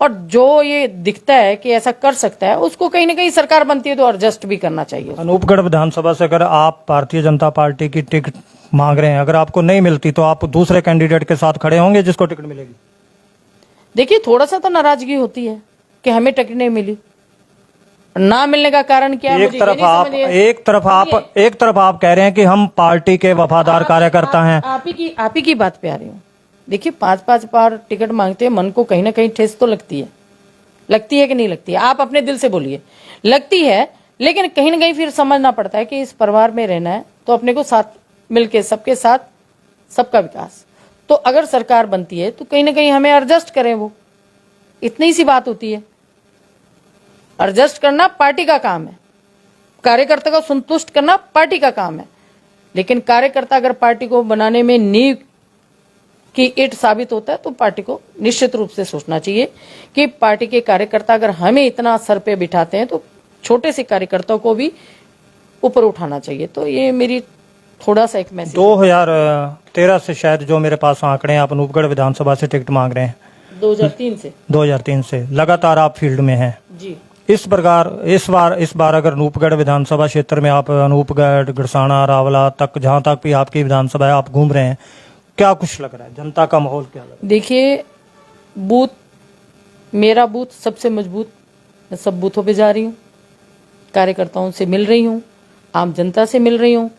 और जो ये दिखता है कि ऐसा कर सकता है उसको कहीं ना कहीं सरकार बनती है तो एडजस्ट भी करना चाहिए। अनूपगढ़ विधानसभा से अगर आप भारतीय जनता पार्टी की टिकट मांग रहे हैं, अगर आपको नहीं मिलती तो आप दूसरे कैंडिडेट के साथ खड़े होंगे जिसको टिकट मिलेगी? देखिए, थोड़ा सा तो नाराजगी होती है कि हमें टिकट नहीं मिली। ना मिलने का कारण क्या है? एक तरफ आप कह रहे हैं कि हम पार्टी के वफादार कार्यकर्ता हैं। आप ही की बात पे आ रही हूँ। देखिए, 5 बार टिकट मांगते हैं, मन को कहीं ना कहीं ठेस तो लगती है कि नहीं लगती है? आप अपने दिल से बोलिए। लगती है, लेकिन कहीं ना कहीं फिर समझना पड़ता है कि इस परिवार में रहना है तो अपने को साथ मिलके, सबके साथ सबका विकास। तो अगर सरकार बनती है तो कहीं ना कहीं हमें एडजस्ट करें, वो इतनी सी बात होती है। एडजस्ट करना पार्टी का काम है, कार्यकर्ता को संतुष्ट करना पार्टी का काम है। लेकिन कार्यकर्ता अगर पार्टी को बनाने में नींव की ईंट साबित होता है तो पार्टी को निश्चित रूप से सोचना चाहिए कि पार्टी के कार्यकर्ता अगर हमें इतना सर पे बिठाते हैं तो छोटे से कार्यकर्ताओं को भी ऊपर उठाना चाहिए। तो ये मेरी थोड़ा सा एक मैसेज। 2013 से शायद जो मेरे पास आंकड़े हैं, आप अनूपगढ़ विधानसभा से टिकट मांग रहे हैं। 2003 से लगातार आप फील्ड में हैं जी। इस प्रकार इस बार अगर अनूपगढ़ विधानसभा क्षेत्र में आप अनूपगढ़, गड़साना, रावला तक, जहां तक भी आपकी विधानसभा है, आप घूम रहे हैं, क्या कुछ लग रहा है? जनता का माहौल क्या लग रहा है? देखिए, मेरा बूथ सबसे मजबूत। मैं सब बूथों पे जा रही हूँ, कार्यकर्ताओं से मिल रही हूँ, आम जनता से मिल रही हूँ।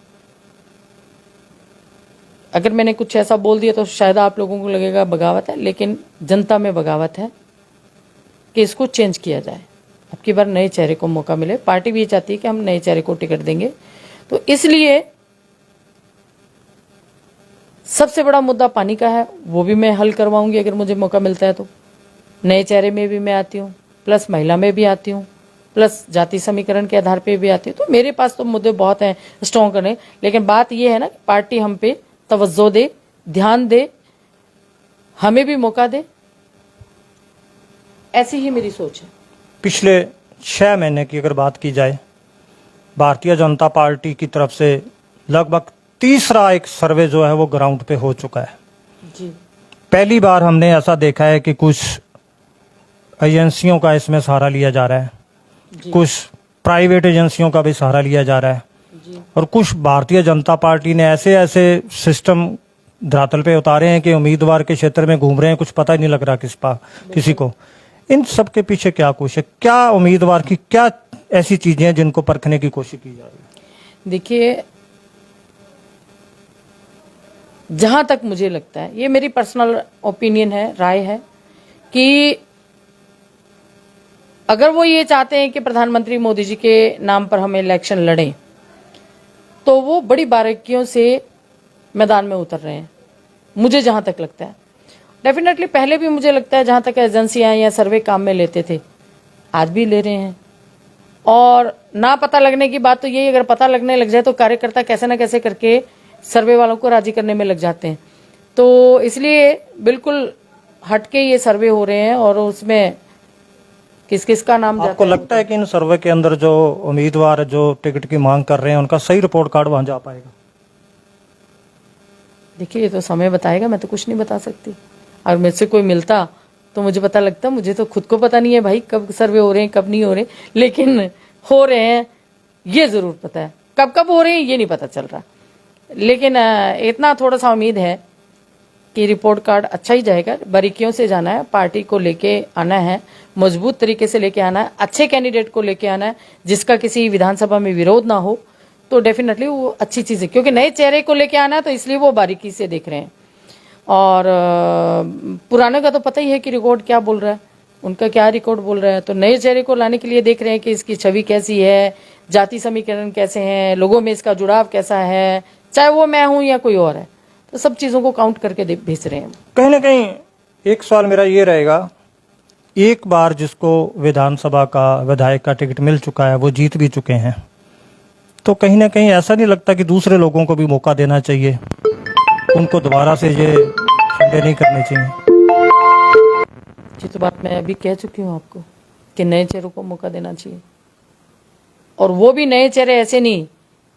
अगर मैंने कुछ ऐसा बोल दिया तो शायद आप लोगों को लगेगा बगावत है, लेकिन जनता में बगावत है कि इसको चेंज किया जाए। अब की बार नए चेहरे को मौका मिले। पार्टी भी ये चाहती है कि हम नए चेहरे को टिकट देंगे। तो इसलिए सबसे बड़ा मुद्दा पानी का है, वो भी मैं हल करवाऊंगी अगर मुझे मौका मिलता है तो। नए चेहरे में भी मैं आती हूँ, प्लस महिला में भी आती हूँ, प्लस जाति समीकरण के आधार पे भी आती हूँ। तो मेरे पास तो मुद्दे बहुत हैं स्ट्रॉन्ग करने। लेकिन बात यह है ना, पार्टी हम पे तवज्जो दे, ध्यान दे, हमें भी मौका दे। ऐसी ही मेरी सोच है। पिछले 6 महीने की अगर बात की जाए भारतीय जनता पार्टी की तरफ से लगभग तीसरा एक सर्वे जो है वो ग्राउंड पे हो चुका है। जी पहली बार हमने ऐसा देखा है कि कुछ एजेंसियों का इसमें सहारा लिया जा रहा है, जी कुछ प्राइवेट एजेंसियों का भी सहारा लिया जा रहा है, जी और कुछ भारतीय जनता पार्टी ने ऐसे ऐसे सिस्टम धरातल पे उतारे हैं कि उम्मीदवार के क्षेत्र में घूम रहे हैं, कुछ पता ही नहीं लग रहा किसी को। इन सब के पीछे क्या कोशिश, क्या उम्मीदवार की क्या ऐसी चीजें हैं जिनको परखने की कोशिश की जा रही है? देखिए, जहां तक मुझे लगता है, ये मेरी पर्सनल ओपिनियन है, राय है, कि अगर वो ये चाहते हैं कि प्रधानमंत्री मोदी जी के नाम पर हम इलेक्शन लड़ें, तो वो बड़ी बारीकियों से मैदान में उतर रहे हैं, मुझे जहां तक लगता है। डेफिनेटली पहले भी मुझे लगता है, जहां तक एजेंसियां या सर्वे काम में लेते थे, आज भी ले रहे हैं। और ना पता लगने की बात तो यही, अगर पता लगने लग जाए तो कार्यकर्ता कैसे ना कैसे करके सर्वे वालों को राजी करने में लग जाते हैं। तो इसलिए बिल्कुल हटके ये सर्वे हो रहे हैं, और उसमें किस किस का नाम आपको लगता है कि इन सर्वे के अंदर जो उम्मीदवार जो टिकट की मांग कर रहे हैं उनका सही रिपोर्ट कार्ड वहां जा पाएगा? देखिए, ये तो समय बताएगा, मैं तो कुछ नहीं बता सकती। अगर मुझसे कोई मिलता तो मुझे पता लगता। मुझे तो खुद को पता नहीं है भाई कब सर्वे हो रहे हैं कब नहीं हो रहे, लेकिन हो रहे हैं ये जरूर पता है। कब कब हो रहे हैं ये नहीं पता चल रहा, लेकिन इतना थोड़ा सा उम्मीद है कि रिपोर्ट कार्ड अच्छा ही जाएगा। बारीकियों से जाना है, पार्टी को लेके आना है, मजबूत तरीके से लेके आना है, अच्छे कैंडिडेट को लेके आना है जिसका किसी विधानसभा में विरोध ना हो, तो डेफिनेटली वो अच्छी चीज है। क्योंकि नए चेहरे को लेके आना है, तो इसलिए वो बारीकी से देख रहे हैं। और पुराने का तो पता ही है कि रिकॉर्ड क्या बोल रहा है, उनका क्या रिकॉर्ड बोल रहा है। तो नए चेहरे को लाने के लिए देख रहे हैं कि इसकी छवि कैसी है, जाति समीकरण कैसे हैं, लोगों में इसका जुड़ाव कैसा है, चाहे वो मैं हूं या कोई और है। तो सब चीजों को काउंट करके भेज रहे हैं। कहीं ना कहीं एक सवाल मेरा ये रहेगा, एक बार जिसको विधानसभा का विधायक का टिकट मिल चुका है, वो जीत भी चुके हैं, तो कहीं ना कहीं ऐसा नहीं लगता कि दूसरे लोगों को भी मौका देना चाहिए, उनको दोबारा से ये सर्वे नहीं करने चाहिए? ये तो बात मैं अभी कह चुकी हूँ आपको कि नए चेहरों को मौका देना चाहिए, और वो भी नए चेहरे ऐसे नहीं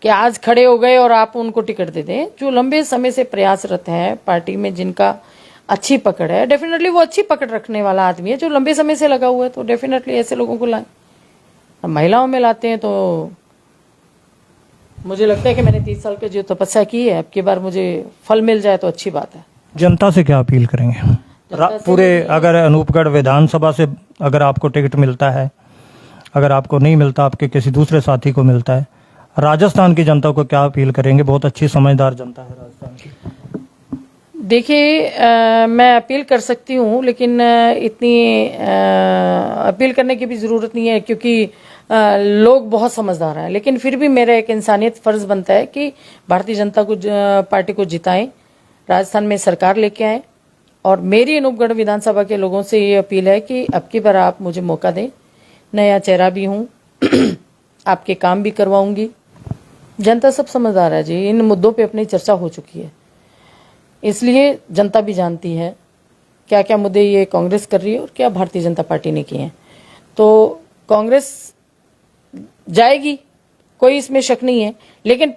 कि आज खड़े हो गए और आप उनको टिकट दे दें। जो लंबे समय से प्रयासरत हैं पार्टी में, जिनका अच्छी पकड़ है, डेफिनेटली वो अच्छी पकड़ रखने वाला आदमी है जो लंबे समय से लगा हुआ है, तो डेफिनेटली ऐसे लोगों को लाएं। महिलाओं में लाते हैं तो मुझे लगता है कि मैंने 30 साल की जो तपस्या की है, अब की बार मुझे फल मिल जाए तो अच्छी बात है। जनता से क्या अपील करेंगे? पूरे अगर अनूपगढ़ विधानसभा से अगर आपको टिकट मिलता है, अगर आपको नहीं मिलता, आपके किसी दूसरे साथी को मिलता है, राजस्थान की जनता को क्या अपील करेंगे? बहुत अच्छी समझदार जनता है राजस्थान की। देखिए, मैं अपील कर सकती हूँ, लेकिन इतनी अपील करने की भी जरूरत नहीं है, क्योंकि लोग बहुत समझदार हैं। लेकिन फिर भी मेरा एक इंसानियत फर्ज बनता है कि भारतीय जनता को पार्टी को जिताएं, राजस्थान में सरकार लेके आए। और मेरी अनूपगढ़ विधानसभा के लोगों से ये अपील है कि अब की बार आप मुझे मौका दें, नया चेहरा भी हूँ आपके काम भी करवाऊंगी। जनता सब समझदार है जी, इन मुद्दों पे अपनी चर्चा हो चुकी है, इसलिए जनता भी जानती है क्या क्या मुद्दे ये कांग्रेस कर रही है और क्या भारतीय जनता पार्टी ने किए हैं। तो कांग्रेस जाएगी, कोई इसमें शक नहीं है, लेकिन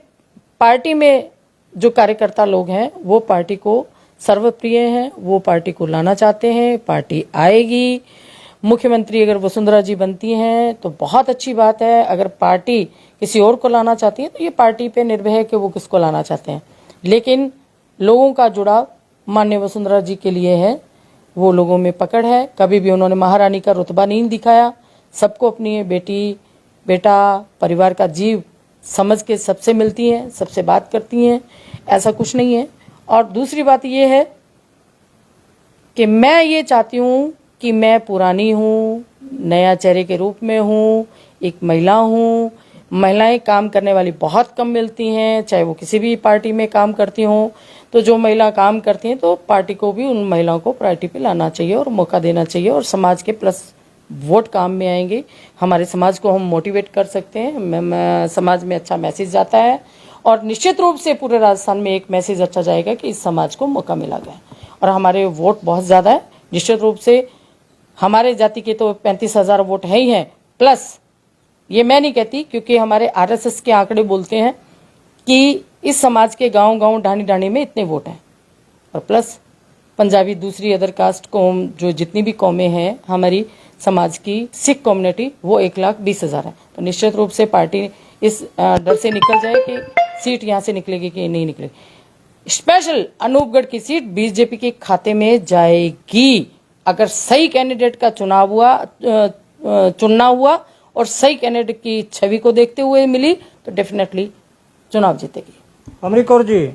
पार्टी में जो कार्यकर्ता लोग हैं वो पार्टी को सर्वप्रिय हैं, वो पार्टी को लाना चाहते हैं, पार्टी आएगी। मुख्यमंत्री अगर वसुंधरा जी बनती हैं तो बहुत अच्छी बात है, अगर पार्टी किसी और को लाना चाहती है तो ये पार्टी पे निर्भर है कि वो किसको लाना चाहते हैं। लेकिन लोगों का जुड़ाव माननीय वसुंधरा जी के लिए है, वो लोगों में पकड़ है। कभी भी उन्होंने महारानी का रुतबा नहीं दिखाया, सबको अपनी बेटी बेटा परिवार का जीव समझ के सबसे मिलती हैं, सबसे बात करती हैं, ऐसा कुछ नहीं है। और दूसरी बात ये है कि मैं ये चाहती हूँ कि मैं पुरानी हूँ, नया चेहरे के रूप में हूँ, एक महिला हूँ। महिलाएं काम करने वाली बहुत कम मिलती हैं, चाहे वो किसी भी पार्टी में काम करती हों। तो जो महिला काम करती हैं तो पार्टी को भी उन महिलाओं को पार्टी पे लाना चाहिए और मौका देना चाहिए, और समाज के प्लस वोट काम में आएंगे। हमारे समाज को हम मोटिवेट कर सकते हैं, समाज में अच्छा मैसेज जाता है, और निश्चित रूप से पूरे राजस्थान में एक मैसेज अच्छा जाएगा कि इस समाज को मौका मिला गया। और हमारे वोट बहुत ज़्यादा है, निश्चित रूप से हमारे जाति के तो 35,000 वोट है ही हैं, प्लस ये मैं नहीं कहती, क्योंकि हमारे आरएसएस के आंकड़े बोलते हैं कि इस समाज के गांव गांव ढाणी ढाणी में इतने वोट हैं, और प्लस पंजाबी, दूसरी अदर कास्ट कौम, जो जितनी भी कौमें हैं हमारी समाज की, सिख कम्युनिटी, वो 1,20,000 है। तो निश्चित रूप से पार्टी इस डर से निकल जाए कि सीट यहाँ से निकलेगी कि नहीं निकलेगी। स्पेशल अनूपगढ़ की सीट बीजेपी के खाते में जाएगी अगर सही कैंडिडेट का चुनना हुआ और सही कैंडिडेट की छवि को देखते हुए मिली तो डेफिनेटली चुनाव जीतेगी। अमरीक कौर जी,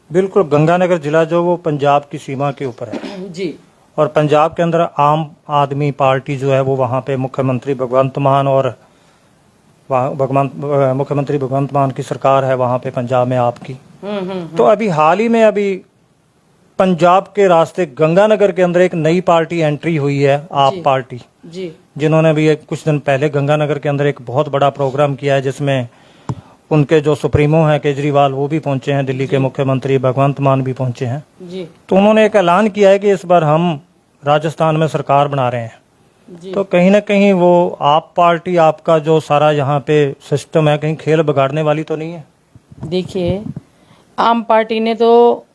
बिल्कुल गंगानगर जिला जो वो पंजाब की सीमा के ऊपर है जी, और पंजाब के अंदर आम आदमी पार्टी जो है वो वहाँ पे मुख्यमंत्री भगवंत मान और मुख्यमंत्री भगवंत मान की सरकार है वहाँ पे पंजाब में आपकी। तो अभी हाल ही में अभी पंजाब के रास्ते गंगानगर के अंदर एक नई पार्टी एंट्री हुई है, आप पार्टी जी, जिन्होंने भी कुछ दिन पहले गंगानगर के अंदर एक बहुत बड़ा प्रोग्राम किया है, जिसमें उनके जो सुप्रीमो हैं केजरीवाल वो भी पहुंचे हैं, दिल्ली के मुख्यमंत्री भगवंत मान भी पहुंचे हैं। जी, तो उन्होंने एक ऐलान किया है कि इस बार हम राजस्थान में सरकार बना रहे हैं। जी। तो कहीं ना कहीं वो आप पार्टी, आपका जो सारा यहाँ पे सिस्टम है, कहीं खेल बिगाड़ने वाली तो नहीं है? देखिए, आम पार्टी ने तो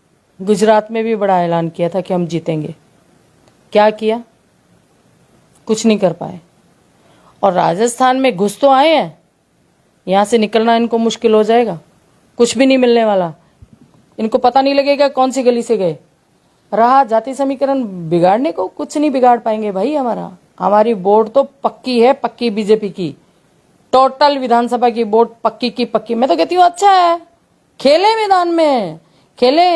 गुजरात में भी बड़ा ऐलान किया था कि हम जीतेंगे। क्या किया? कुछ नहीं कर पाए। और राजस्थान में घुस तो आए हैं, यहाँ से निकलना इनको मुश्किल हो जाएगा, कुछ भी नहीं मिलने वाला। इनको पता नहीं लगेगा कौन सी गली से गए। रहा जाति समीकरण बिगाड़ने को, कुछ नहीं बिगाड़ पाएंगे भाई। हमारी वोट तो पक्की है, पक्की बीजेपी की। टोटल विधानसभा की वोट पक्की की पक्की। मैं तो कहती हूँ अच्छा है, खेले मैदान में, खेले।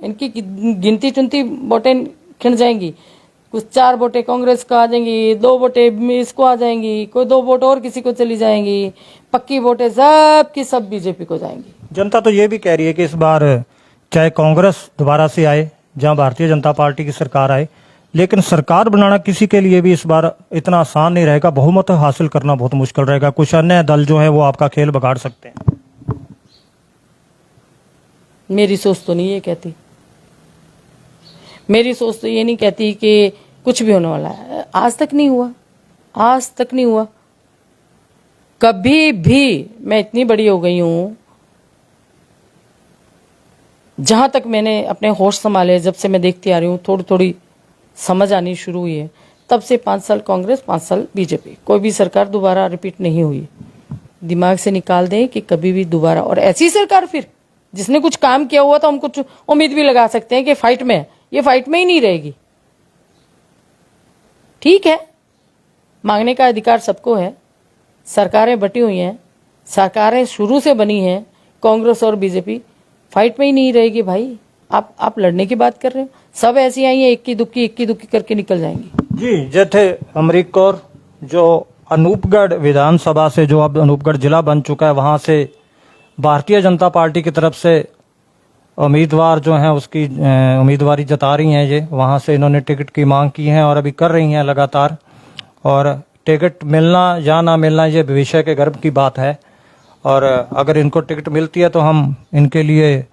इनकी गिनती चुनती वोटें खिंड जाएंगी। कुछ 4 वोटें कांग्रेस को आ जाएंगी, 2 वोटें इसको आ जाएंगी, कोई 2 वोट और किसी को चली जाएंगी। पक्की वोटें सब की सब बीजेपी को जाएंगी। जनता तो ये भी कह रही है कि इस बार चाहे कांग्रेस दोबारा से आए, जहां भारतीय जनता पार्टी की सरकार आए, लेकिन सरकार बनाना किसी के लिए भी इस बार इतना आसान नहीं रहेगा। बहुमत हासिल करना बहुत मुश्किल रहेगा। कुछ अन्य दल जो है वो आपका खेल बिगाड़ सकते हैं। मेरी सोच तो नहीं ये कहती। मेरी सोच तो ये नहीं कहती कि कुछ भी होने वाला है। आज तक नहीं हुआ, आज तक नहीं हुआ कभी भी। मैं इतनी बड़ी हो गई हूं, जहां तक मैंने अपने होश संभाले, जब से मैं देखती आ रही हूं, थोड़ी थोड़ी समझ आनी शुरू हुई है, तब से 5 साल कांग्रेस, 5 साल बीजेपी, कोई भी सरकार दोबारा रिपीट नहीं हुई। दिमाग से निकाल दें कि कभी भी दोबारा, और ऐसी सरकार फिर जिसने कुछ काम किया हुआ तो हम कुछ उम्मीद भी लगा सकते हैं कि फाइट में, ये फाइट में ही नहीं रहेगी। ठीक है, मांगने का अधिकार सबको है। सरकारें बटी हुई हैं, सरकारें शुरू से बनी हैं, कांग्रेस और बीजेपी, फाइट में ही नहीं रहेगी भाई। आप लड़ने की बात कर रहे हो, सब ऐसी आई हैं, इक्की दुक्की करके निकल जाएंगी। जी, जैसे अमरीक कौर जो अनूपगढ़ विधानसभा से, जो अब अनूपगढ़ जिला बन चुका है, वहां से भारतीय जनता पार्टी की तरफ से उम्मीदवार जो हैं उसकी उम्मीदवारी जता रही हैं। ये वहां से इन्होंने टिकट की मांग की है और अभी कर रही हैं लगातार। और टिकट मिलना या ना मिलना ये भविष्य के गर्भ की बात है। और अगर इनको टिकट मिलती है तो हम इनके लिए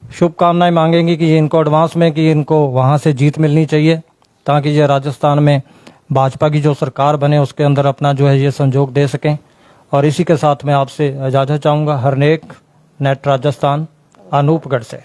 शुभकामनाएं मांगेंगे कि ये इनको एडवांस में, कि इनको वहां से जीत मिलनी चाहिए, ताकि ये राजस्थान में भाजपा की जो सरकार बने उसके अंदर अपना जो है ये संयोग दे सकें। और इसी के साथ मैं आपसे इजाज़त चाहूँगा। हरनेक, नेट राजस्थान, अनूपगढ़ से।